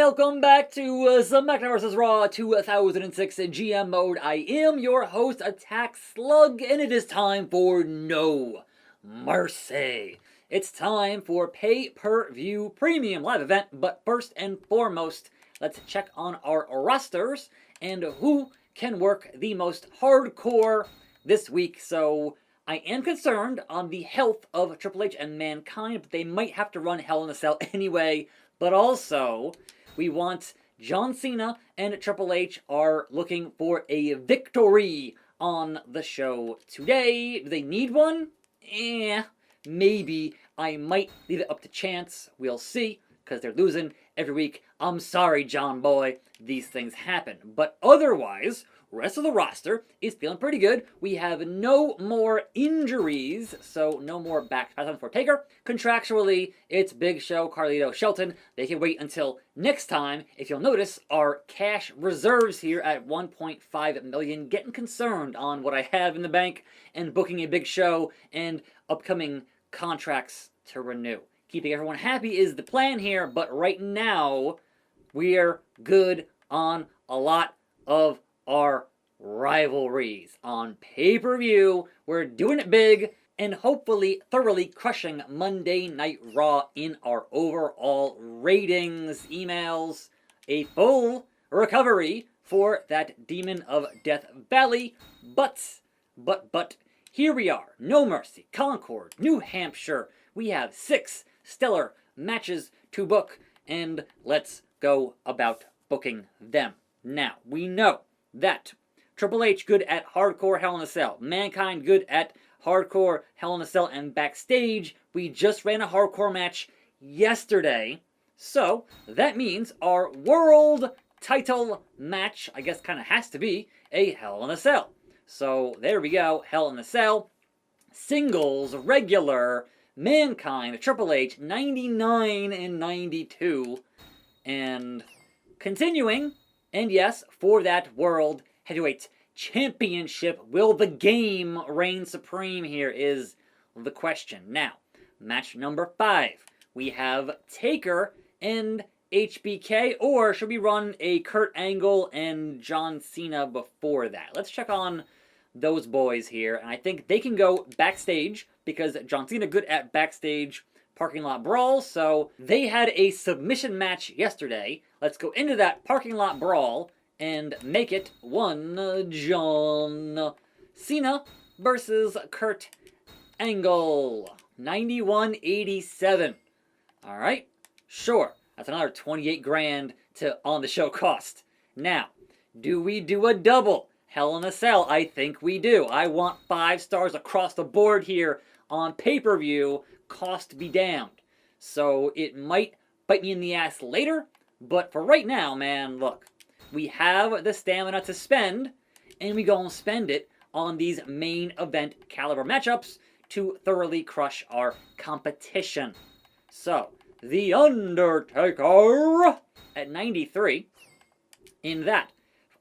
welcome back to SmackDown Vs Raw 2006 GM mode. I am your host, attackslug, and it is time for No Mercy. It's time for pay-per-view premium live event, but first and foremost, let's check on our rosters and who can work the most hardcore this week. So I am concerned on the health of Triple H and Mankind, but they might have to run Hell in a Cell anyway. But also, we want John Cena and Triple H are looking for a victory on the show today. Do they need one? Maybe. I might leave it up to chance. We'll see, because they're losing every week. I'm sorry, John Boy. These things happen. But otherwise, rest of the roster is feeling pretty good. We have no more injuries, so no more back for Taker. Contractually, it's Big Show, Carlito, Shelton. They can wait until next time. If you'll notice, our cash reserves here at $1.5 million, getting concerned on what I have in the bank and booking a Big Show and upcoming contracts to renew. Keeping everyone happy is the plan here, but right now, we're good on a lot of our rivalries. On pay-per-view, we're doing it big and hopefully thoroughly crushing Monday Night Raw in our overall ratings, emails, a full recovery for that Demon of Death Valley. But, here we are. No Mercy, Concord, New Hampshire. We have 6 stellar matches to book, and let's go about booking them. Now, we know that Triple H good at hardcore Hell in a Cell, Mankind good at hardcore Hell in a Cell and backstage. We just ran a hardcore match yesterday, so that means our world title match, I guess, kind of has to be a Hell in a Cell. So there we go, Hell in a Cell, singles, regular, Mankind, Triple H, 99 and 92, and continuing. And yes, for that World Heavyweight Championship, will the game reign supreme here is the question. Now, match number 5. We have Taker and HBK, or should we run a Kurt Angle and John Cena before that? Let's check on those boys here, and I think they can go backstage, because John Cena good at backstage parking lot brawl, so they had a submission match yesterday. Let's go into that parking lot brawl and make it one John Cena versus Kurt Angle. 91.87. Alright, sure. That's another 28 grand to on the show cost. Now, do we do a double Hell in a Cell? I think we do. I want 5 stars across the board here on pay-per-view. Cost be damned. So it might bite me in the ass later, but for right now, man, look. We have the stamina to spend, and we gonna spend it on these main event caliber matchups to thoroughly crush our competition. So, The Undertaker at 93. In that,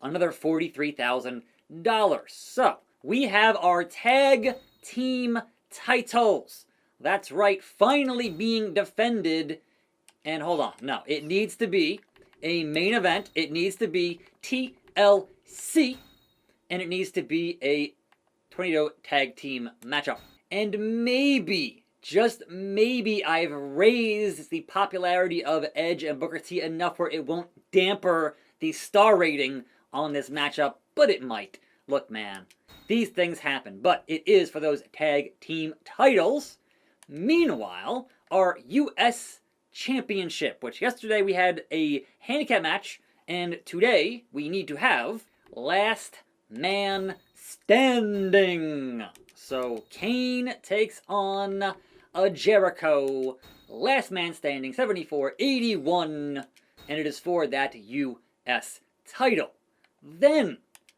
another $43,000. So, we have our tag team titles. That's right, finally being defended. And hold on, no, it needs to be a main event. It needs to be TLC. And it needs to be a tornado tag team matchup. And maybe, just maybe, I've raised the popularity of Edge and Booker T enough where it won't damper the star rating on this matchup, but it might. Look, man, these things happen, but it is for those tag team titles. Meanwhile, our U.S. Championship, which yesterday we had a handicap match, and today we need to have Last Man Standing. So Kane takes on a Jericho. Last Man Standing, 74-81, and it is for that U.S. title. Then,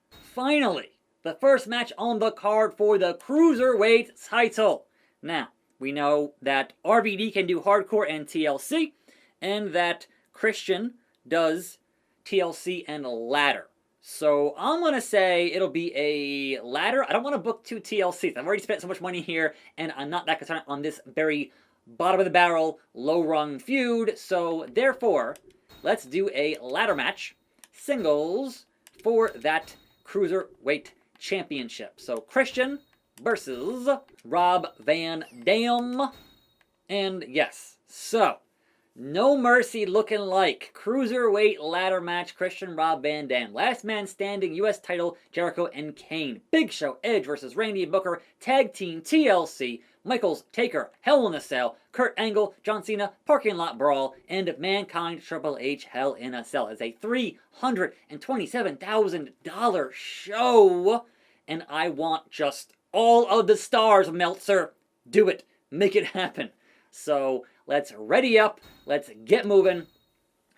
finally, the first match on the card for the Cruiserweight title. Now, we know that RVD can do hardcore and TLC, and that Christian does TLC and ladder. So I'm going to say it'll be a ladder. I don't want to book 2 TLCs. I've already spent so much money here, and I'm not that concerned on this very bottom of the barrel, low rung feud. So therefore, let's do a ladder match, singles, for that Cruiserweight Championship. So Christian versus Rob Van Dam. And yes, so No Mercy looking like Cruiserweight ladder match, Christian, Rob Van Dam. Last man standing, U.S. title, Jericho and Kane. Big Show, Edge versus Randy and Booker. Tag team, TLC. Michaels, Taker, Hell in a Cell, Kurt Angle, John Cena, Parking Lot Brawl, and Mankind, Triple H, Hell in a Cell. It's a $327,000 show, and I want just all of the stars, Meltzer. Do it. Make it happen. So let's ready up, let's get moving,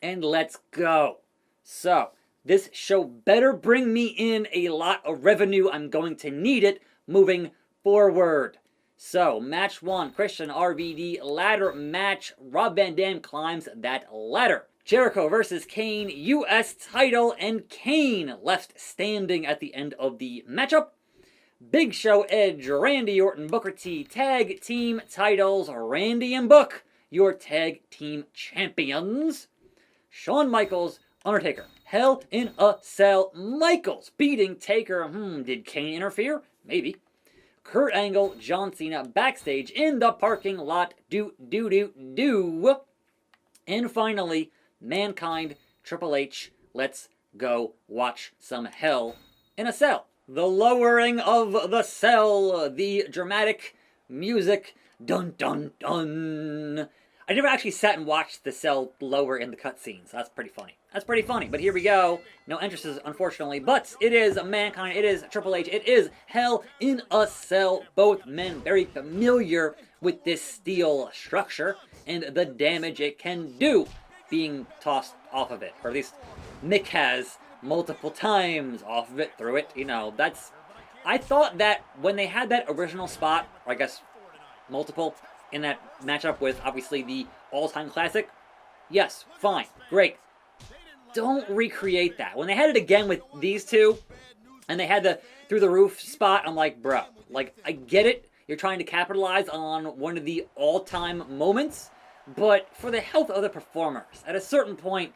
and let's go. So this show better bring me in a lot of revenue. I'm going to need it moving forward. So, match 1, Christian RVD ladder match. Rob Van Dam climbs that ladder. Jericho versus Kane, U.S. title, and Kane left standing at the end of the matchup. Big Show, Edge, Randy Orton, Booker T, tag team titles. Randy and Book, your tag team champions. Shawn Michaels, Undertaker, Hell in a Cell. Michaels beating Taker. Did Kane interfere? Maybe. Kurt Angle, John Cena, backstage in the parking lot. Do. And finally, Mankind, Triple H. Let's go watch some Hell in a Cell. The lowering of the cell, the dramatic music, dun dun dun. I never actually sat and watched the cell lower in the cutscenes. So that's pretty funny. But here we go. No entrances, unfortunately. But it is Mankind. It is Triple H. It is Hell in a Cell. Both men very familiar with this steel structure and the damage it can do being tossed off of it. Or at least Mick has multiple times off of it, through it. You know, that's... I thought that when they had that original spot, or I guess multiple, in that matchup with, obviously, the all-time classic, yes, fine, great. Don't recreate that. When they had it again with these two, and they had the through-the-roof spot, I'm like, bro, like, I get it. You're trying to capitalize on one of the all-time moments, but for the health of the performers, at a certain point,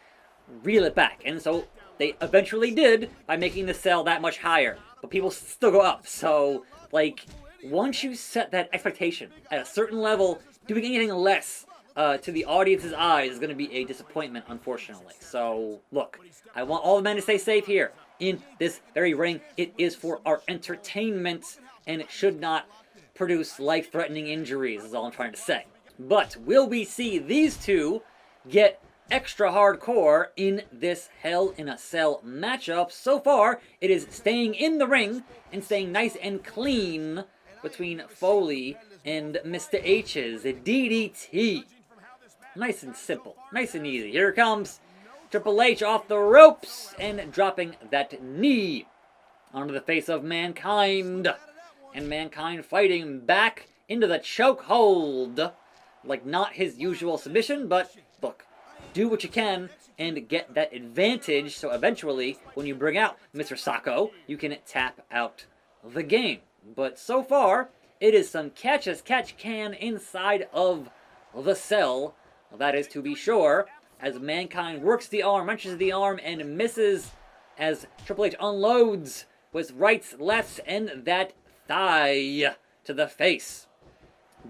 reel it back. And so they eventually did by making the cell that much higher, but people still go up. So, like, once you set that expectation at a certain level, doing anything less to the audience's eyes is going to be a disappointment, unfortunately. So, look, I want all the men to stay safe here in this very ring. It is for our entertainment, and it should not produce life-threatening injuries, is all I'm trying to say. But will we see these two get extra hardcore in this Hell in a Cell matchup? So far, it is staying in the ring and staying nice and clean between Foley and Mr. H's DDT. Nice and simple, nice and easy. Here comes Triple H off the ropes and dropping that knee onto the face of Mankind. And Mankind fighting back into the chokehold. Like, not his usual submission, but look, do what you can and get that advantage, so eventually, when you bring out Mr. Sacco, you can tap out the game. But so far, it is some catch-as-catch-can inside of the cell. That is to be sure, as Mankind works the arm, wrenches the arm, and misses as Triple H unloads with rights, lefts, and that thigh to the face.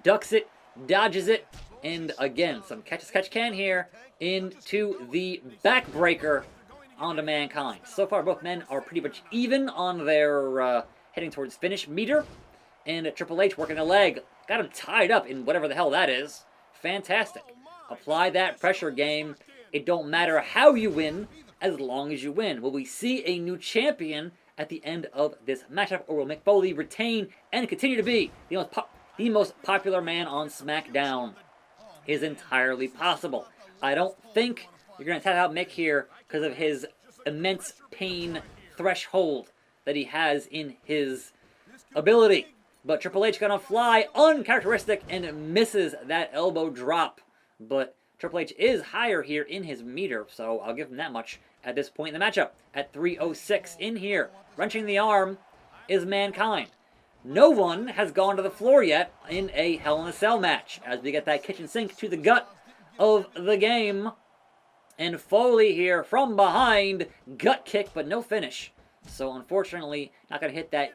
Ducks it, dodges it, and again, some catch-as-catch-can here into the backbreaker onto Mankind. So far, both men are pretty much even on their heading towards finish meter. And Triple H working the leg. Got him tied up in whatever the hell that is. Fantastic. Apply that pressure game. It don't matter how you win, as long as you win. Will we see a new champion at the end of this matchup, or will Mick Foley retain and continue to be the most popular man on SmackDown? Is entirely possible. I don't think you're going to tap out Mick here because of his immense pain threshold that he has in his ability. But Triple H gonna fly uncharacteristic and misses that elbow drop. But Triple H is higher here in his meter, so I'll give him that much at this point in the matchup. At 3:06 in here, wrenching the arm is Mankind. No one has gone to the floor yet in a Hell in a Cell match, as we get that kitchen sink to the gut of the game. And Foley here from behind, gut kick, but no finish. So unfortunately, not going to hit that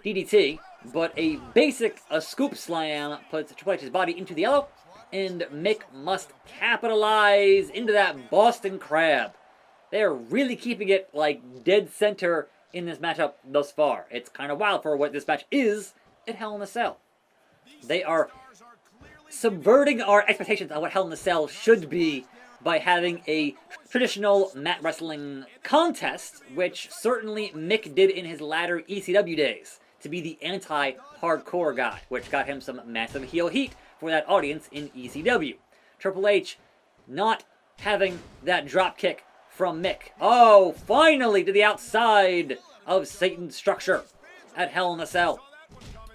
DDT, but a basic scoop slam puts Triple H's body into the yellow, and Mick must capitalize into that Boston Crab. They're really keeping it like dead center in this matchup thus far. It's kind of wild for what this match is at Hell in a Cell. They are subverting our expectations of what Hell in a Cell should be by having a traditional mat wrestling contest, which certainly Mick did in his latter ECW days, to be the anti-hardcore guy, which got him some massive heel heat for that audience in ECW. Triple H not having that drop kick from Mick. Oh, finally to the outside of Satan's structure at Hell in a Cell.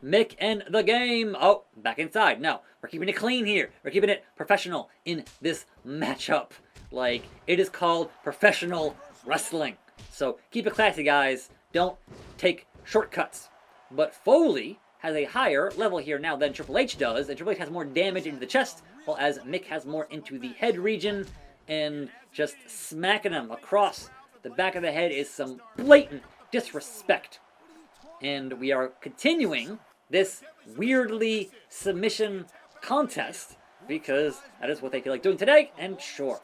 Mick and the game. Oh, back inside. No, we're keeping it clean here. We're keeping it professional in this matchup. Like, it is called professional wrestling. So keep it classy, guys. Don't take shortcuts. But Foley has a higher level here now than Triple H does, and Triple H has more damage into the chest, while as Mick has more into the head region, and just smacking him across the back of the head is some blatant disrespect. And we are continuing this weirdly submission contest, because that is what they feel like doing today, and sure,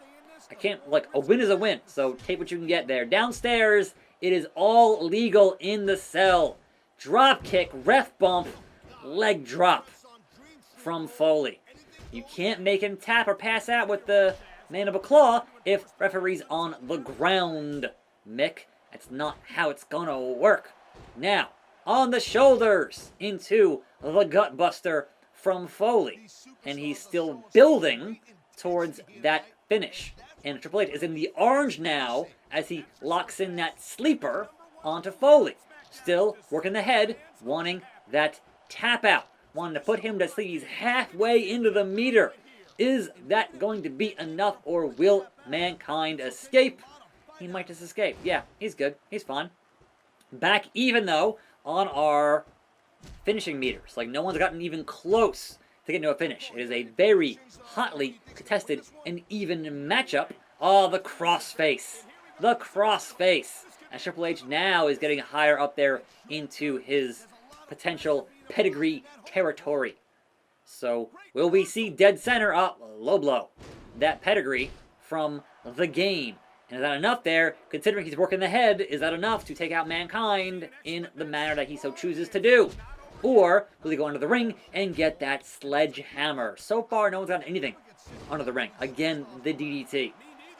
I can't, like, a win is a win, so take what you can get there. Downstairs, it is all legal in the cell. Drop kick, ref bump, leg drop from Foley. You can't make him tap or pass out with the mandible claw if referee's on the ground, Mick. That's not how it's gonna work. Now, on the shoulders into the gut buster from Foley. And he's still building towards that finish. And Triple H is in the orange now as he locks in that sleeper onto Foley. Still working the head, wanting that tap out. Wanting to put him to sleep. He's halfway into the meter. Is that going to be enough, or will Mankind escape? He might just escape. Yeah, he's good. He's fine. Back even, though, on our finishing meters. Like, no one's gotten even close to getting to a finish. It is a very hotly contested and even matchup. Oh, the crossface. The crossface. As Triple H now is getting higher up there into his potential pedigree territory. So, will we see dead center up, low blow, that pedigree from the game? And is that enough there, considering he's working the head, is that enough to take out Mankind in the manner that he so chooses to do? Or will he go under the ring and get that sledgehammer? So far, no one's gotten anything under the ring. Again, the DDT.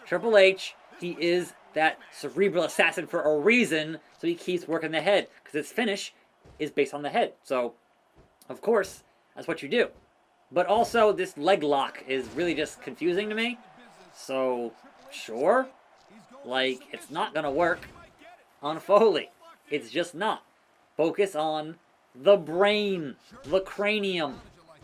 Triple H, he is that cerebral assassin for a reason, so he keeps working the head, because his finish is based on the head. So, of course, that's what you do. But also, this leg lock is really just confusing to me. So, sure. Like, it's not gonna work on Foley. It's just not. Focus on the brain, the cranium,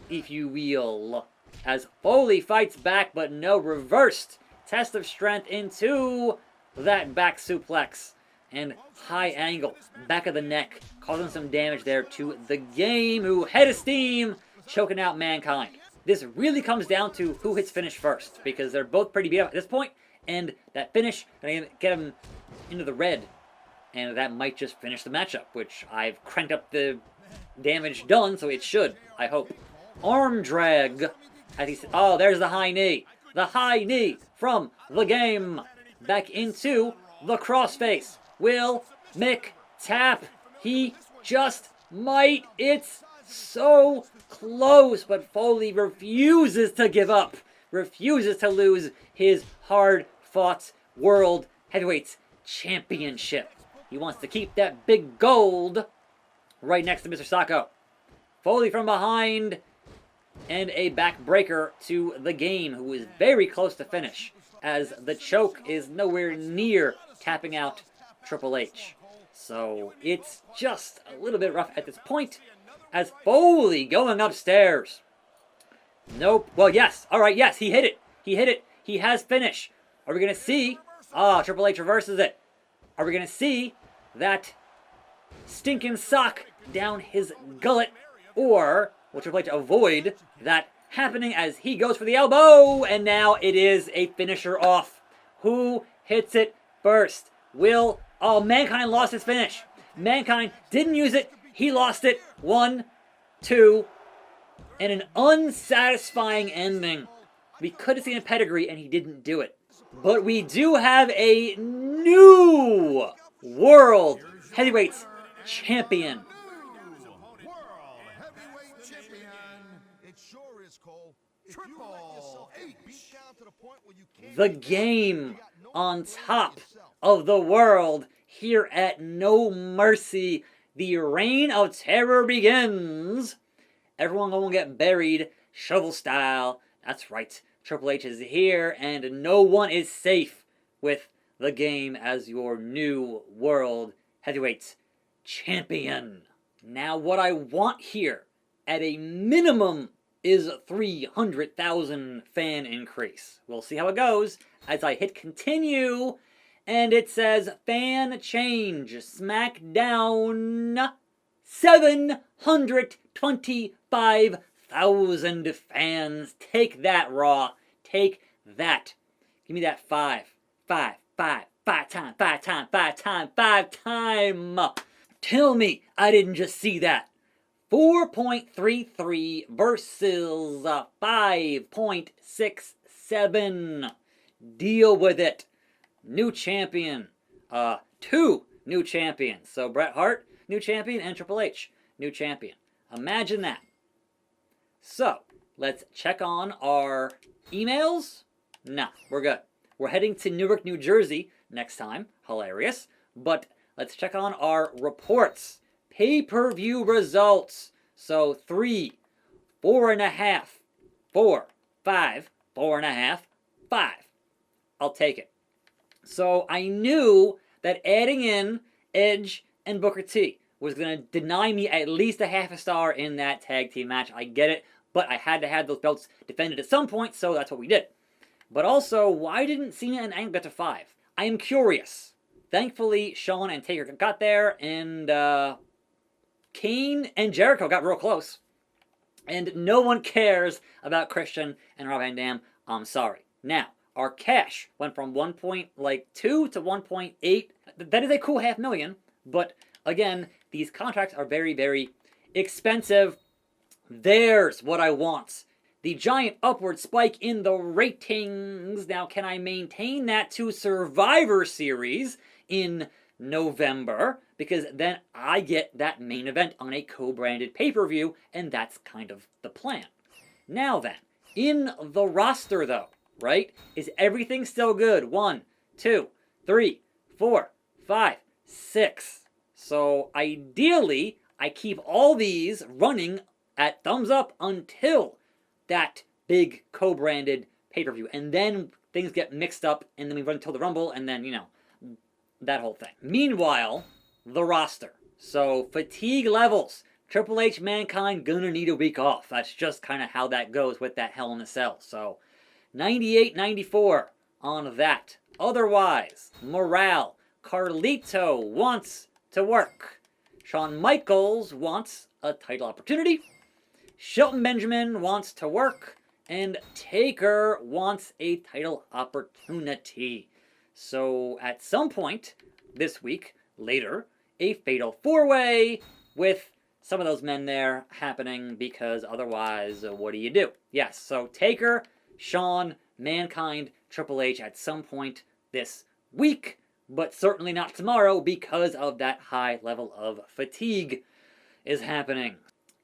if you will. As Foley fights back, but no, reversed test of strength into that back suplex. And high angle, back of the neck, causing some damage there to the game, who head of steam, choking out Mankind. This really comes down to who hits finish first, because they're both pretty beat up at this point, and that finish gonna get him into the red, and that might just finish the matchup, which I've cranked up the damage done, so it should, I hope. Arm drag. Oh, there's the high knee. The high knee from the game. Back into the crossface. Will Mick tap? He just might. It's so close, but Foley refuses to give up. Refuses to lose his hard-fought World Heavyweight Championship. He wants to keep that big gold right next to Mr. Sacco. Foley from behind, and a backbreaker to the game, who is very close to finish, as the choke is nowhere near tapping out Triple H. So it's just a little bit rough at this point, as Foley going upstairs. Nope. Well, yes. All right, yes, he hit it. He hit it. He has finish. Are we going to see? Triple H reverses it. Are we going to see that stinking sock down his gullet? Or will Triple H avoid that happening as he goes for the elbow? And now it is a finisher off. Who hits it first? Oh, Mankind lost his finish. Mankind didn't use it. He lost it. 1, 2, and an unsatisfying ending. We could have seen a pedigree, and he didn't do it. But we do have a new World Heavyweight Champion. The game on top of the world here at No Mercy. The reign of terror begins. Everyone gonna get buried, shovel style. That's right, Triple H is here, and no one is safe with the game as your new World Heavyweight Champion. Now, what I want here, at a minimum, is 300,000 fan increase. We'll see how it goes as I hit continue, and it says fan change. SmackDown 725,000 fans. Take that, Raw. Take that. Give me that 5 time. Tell me I didn't just see that. 4.33 versus 5.67. Deal with it. New champion. 2 new champions. So Bret Hart, new champion, and Triple H, new champion. Imagine that. So, let's check on our emails. Nah, we're good. We're heading to Newark, New Jersey next time. Hilarious. But let's check on our reports. Pay-per-view results. So 3, 4.5, 4, 5, 4.5, 5. I'll take it. So I knew that adding in Edge and Booker T was going to deny me at least a half a star in that tag team match. I get it, but I had to have those belts defended at some point, so that's what we did. But also, why didn't Cena and Angle get to 5? I am curious. Thankfully, Shawn and Taker got there, and Kane and Jericho got real close. And no one cares about Christian and Rob Van Dam. I'm sorry. Now, our cash went from 1.2 to 1.8. That is a cool $500,000. But again, these contracts are very, very expensive. There's what I want. The giant upward spike in the ratings. Now, can I maintain that to Survivor Series in November? Because then I get that main event on a co-branded pay-per-view, and that's kind of the plan. Now then, in the roster though, right? Is everything still good? 1, 2, 3, 4, 5, 6. So ideally, I keep all these running at thumbs up until that big co-branded pay-per-view. And then things get mixed up, and then we run until the Rumble, and then, that whole thing. Meanwhile, the roster. So fatigue levels. Triple H, Mankind, gonna need a week off. That's just kind of how that goes with that Hell in a Cell. So 98, 94 on that. Otherwise, morale. Carlito wants to work. Shawn Michaels wants a title opportunity. Shelton Benjamin wants to work. And Taker wants a title opportunity. So at some point this week, later, a fatal 4-way with some of those men there happening, because otherwise, what do you do? Yes, so Taker, Shawn, Mankind, Triple H at some point this week, but certainly not tomorrow because of that high level of fatigue is happening.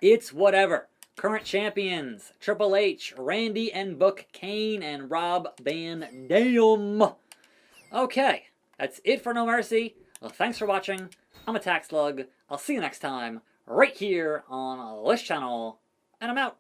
It's whatever. Current champions, Triple H, Randy and Book, Kane, and Rob Van Dam. Okay, that's it for No Mercy. Well, thanks for watching. I'm attackslug. I'll see you next time, right here on this channel, and I'm out.